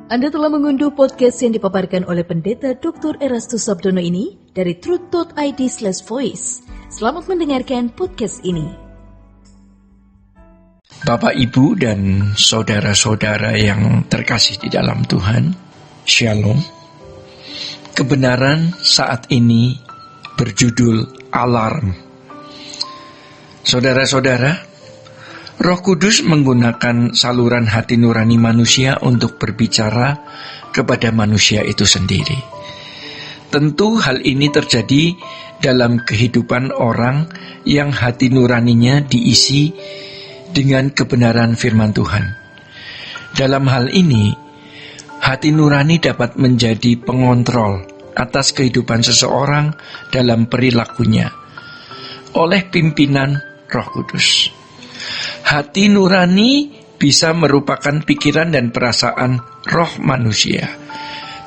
Anda telah mengunduh podcast yang dipaparkan oleh Pendeta Dr. Erastus Sabdono ini dari truth.id/voice. Selamat mendengarkan podcast ini. Bapak, Ibu, dan saudara-saudara yang terkasih di dalam Tuhan, Shalom. Kebenaran saat ini berjudul alarm. Saudara-saudara, Roh Kudus menggunakan saluran hati nurani manusia untuk berbicara kepada manusia itu sendiri. Tentu hal ini terjadi dalam kehidupan orang yang hati nuraninya diisi dengan kebenaran firman Tuhan. Dalam hal ini, hati nurani dapat menjadi pengontrol atas kehidupan seseorang dalam perilakunya oleh pimpinan Roh Kudus. Hati nurani bisa merupakan pikiran dan perasaan roh manusia.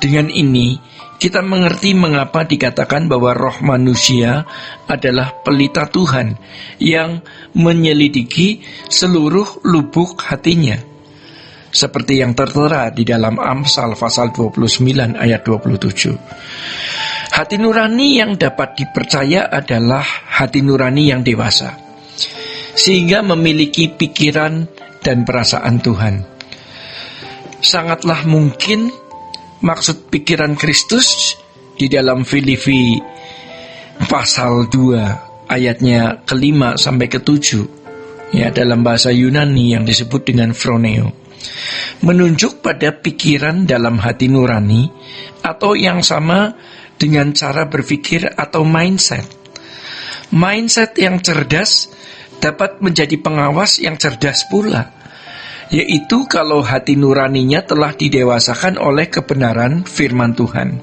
Dengan ini, kita mengerti mengapa dikatakan bahwa roh manusia adalah pelita Tuhan yang menyelidiki seluruh lubuk hatinya. Seperti yang tertera di dalam Amsal pasal 29 ayat 27. Hati nurani yang dapat dipercaya adalah hati nurani yang dewasa, sehingga memiliki pikiran dan perasaan Tuhan. Sangatlah mungkin maksud pikiran Kristus di dalam Filipi pasal 2 ayatnya ke-5 sampai ke-7, ya, dalam bahasa Yunani yang disebut dengan phroneo, menunjuk pada pikiran dalam hati nurani atau yang sama dengan cara berpikir atau mindset. Mindset yang cerdas dapat menjadi pengawas yang cerdas pula, yaitu kalau hati nuraninya telah didewasakan oleh kebenaran firman Tuhan.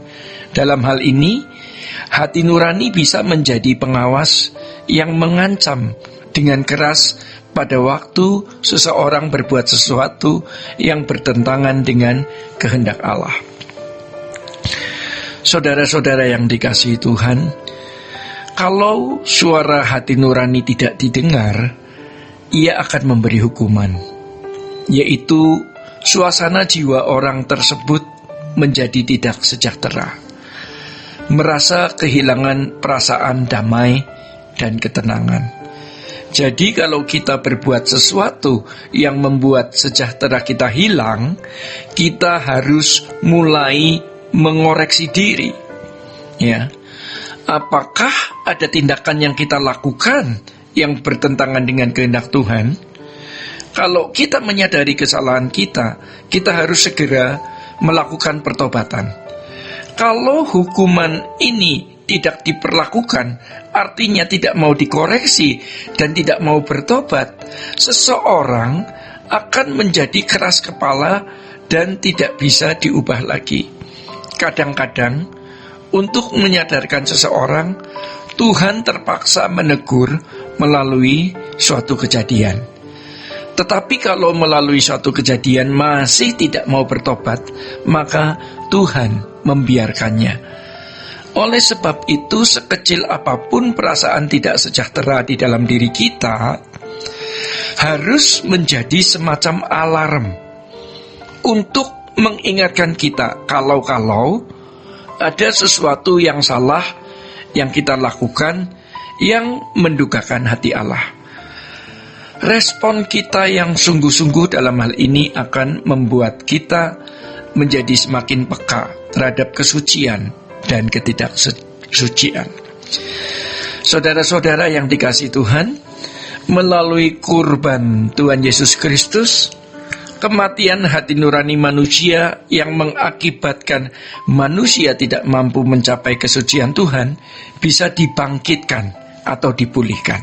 Dalam hal ini, hati nurani bisa menjadi pengawas yang mengancam dengan keras pada waktu seseorang berbuat sesuatu yang bertentangan dengan kehendak Allah. Saudara-saudara yang dikasihi Tuhan, kalau suara hati nurani tidak didengar, ia akan memberi hukuman, yaitu suasana jiwa orang tersebut menjadi tidak sejahtera, merasa kehilangan perasaan damai dan ketenangan. Jadi kalau kita berbuat sesuatu yang membuat sejahtera kita hilang, kita harus mulai mengoreksi diri, ya. Apakah ada tindakan yang kita lakukan yang bertentangan dengan kehendak Tuhan? Kalau kita menyadari kesalahan kita, kita harus segera melakukan pertobatan. Kalau hukuman ini tidak diperlakukan, artinya tidak mau dikoreksi dan tidak mau bertobat, seseorang akan menjadi keras kepala dan tidak bisa diubah lagi. Kadang-kadang, untuk menyadarkan seseorang, Tuhan terpaksa menegur melalui suatu kejadian. Tetapi kalau melalui suatu kejadian masih tidak mau bertobat, maka Tuhan membiarkannya. Oleh sebab itu, sekecil apapun perasaan tidak sejahtera di dalam diri kita, harus menjadi semacam alarm untuk mengingatkan kita kalau ada sesuatu yang salah yang kita lakukan yang mendukakan hati Allah. Respon kita yang sungguh-sungguh dalam hal ini akan membuat kita menjadi semakin peka terhadap kesucian dan ketidaksucian. Saudara-saudara yang dikasihi Tuhan, melalui kurban Tuhan Yesus Kristus, kematian hati nurani manusia yang mengakibatkan manusia tidak mampu mencapai kesucian Tuhan bisa dibangkitkan atau dipulihkan.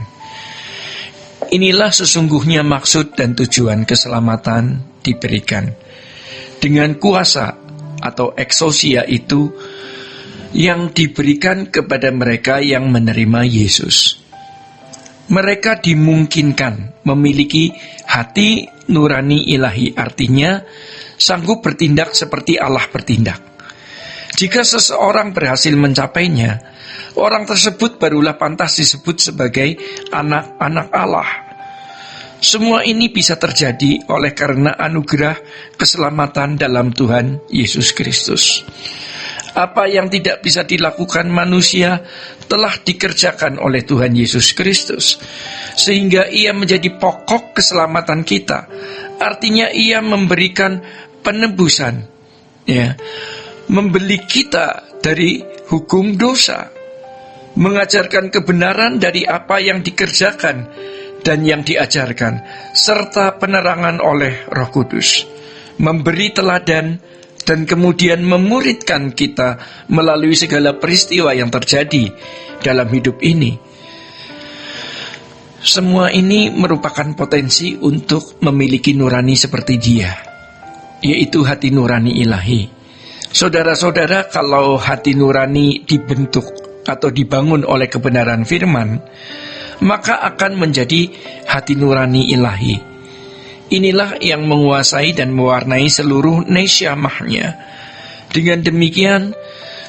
Inilah sesungguhnya maksud dan tujuan keselamatan diberikan. Dengan kuasa atau exousia itu yang diberikan kepada mereka yang menerima Yesus. Mereka dimungkinkan memiliki hati nurani ilahi, artinya sanggup bertindak seperti Allah bertindak. Jika seseorang berhasil mencapainya, orang tersebut barulah pantas disebut sebagai anak-anak Allah. Semua ini bisa terjadi oleh karena anugerah keselamatan dalam Tuhan Yesus Kristus. Apa yang tidak bisa dilakukan manusia telah dikerjakan oleh Tuhan Yesus Kristus, sehingga Ia menjadi pokok keselamatan kita. Artinya Ia memberikan penebusan, ya, membeli kita dari hukum dosa, mengajarkan kebenaran dari apa yang dikerjakan dan yang diajarkan, serta penerangan oleh Roh Kudus, memberi teladan dan kemudian memuridkan kita melalui segala peristiwa yang terjadi dalam hidup ini. Semua ini merupakan potensi untuk memiliki nurani seperti Dia, yaitu hati nurani ilahi. Saudara-saudara, kalau hati nurani dibentuk atau dibangun oleh kebenaran firman, maka akan menjadi hati nurani ilahi. Inilah yang menguasai dan mewarnai seluruh nesyamahnya. Dengan demikian,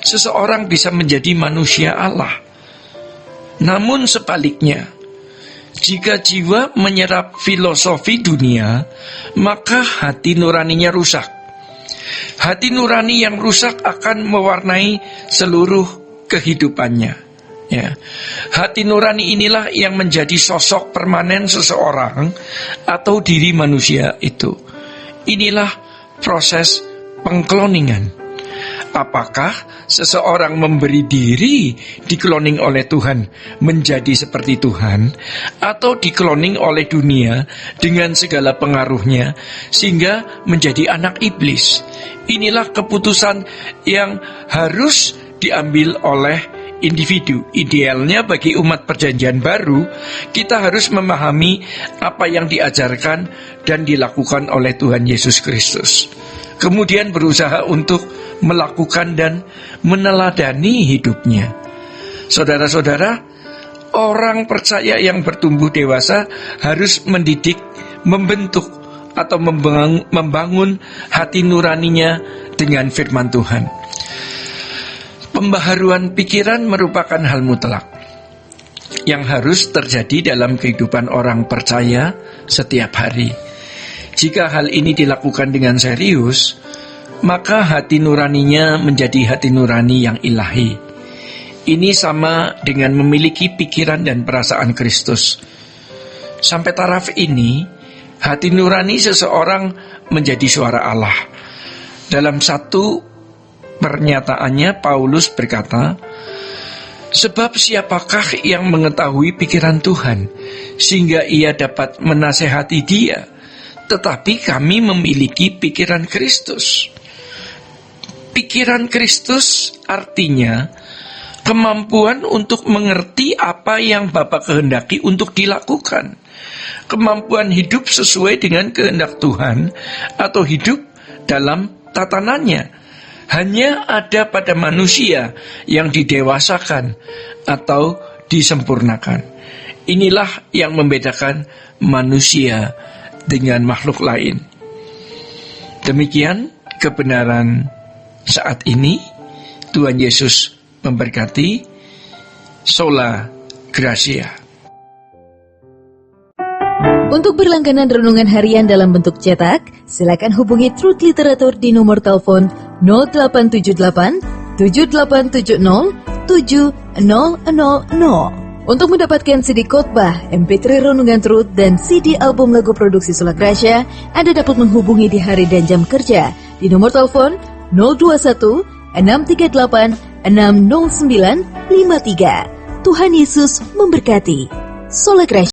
seseorang bisa menjadi manusia Allah. Namun sebaliknya, jika jiwa menyerap filosofi dunia, maka hati nuraninya rusak. Hati nurani yang rusak akan mewarnai seluruh kehidupannya. Ya, hati nurani inilah yang menjadi sosok permanen seseorang atau diri manusia itu. Inilah proses pengkloningan. Apakah seseorang memberi diri dikloning oleh Tuhan menjadi seperti Tuhan, atau dikloning oleh dunia dengan segala pengaruhnya sehingga menjadi anak iblis? Inilah keputusan yang harus diambil oleh individu. Idealnya bagi umat perjanjian baru, kita harus memahami apa yang diajarkan dan dilakukan oleh Tuhan Yesus Kristus, kemudian berusaha untuk melakukan dan meneladani hidupnya. Saudara-saudara, orang percaya yang bertumbuh dewasa harus mendidik, membentuk atau membangun hati nuraninya dengan firman Tuhan. Pembaharuan pikiran merupakan hal mutlak yang harus terjadi dalam kehidupan orang percaya setiap hari. Jika hal ini dilakukan dengan serius, maka hati nuraninya menjadi hati nurani yang ilahi. Ini sama dengan memiliki pikiran dan perasaan Kristus. Sampai taraf ini, hati nurani seseorang menjadi suara Allah. Dalam satu pernyataannya, Paulus berkata, sebab siapakah yang mengetahui pikiran Tuhan, sehingga ia dapat menasehati Dia? Tetapi kami memiliki pikiran Kristus. Pikiran Kristus artinya kemampuan untuk mengerti apa yang Bapa kehendaki untuk dilakukan. Kemampuan hidup sesuai dengan kehendak Tuhan atau hidup dalam tatanannya hanya ada pada manusia yang didewasakan atau disempurnakan. Inilah yang membedakan manusia dengan makhluk lain. Demikian kebenaran saat ini. Tuhan Yesus memberkati. Sola Gracia. Untuk berlangganan renungan harian dalam bentuk cetak, silakan hubungi Truth Literatur di nomor telepon 0878 7870 7000. Untuk mendapatkan CD khotbah, MP3 renungan Truth, dan CD album lagu produksi Sola Gracia, Anda dapat menghubungi di hari dan jam kerja di nomor telepon 021 638 60953. Tuhan Yesus memberkati. Sola Gracia.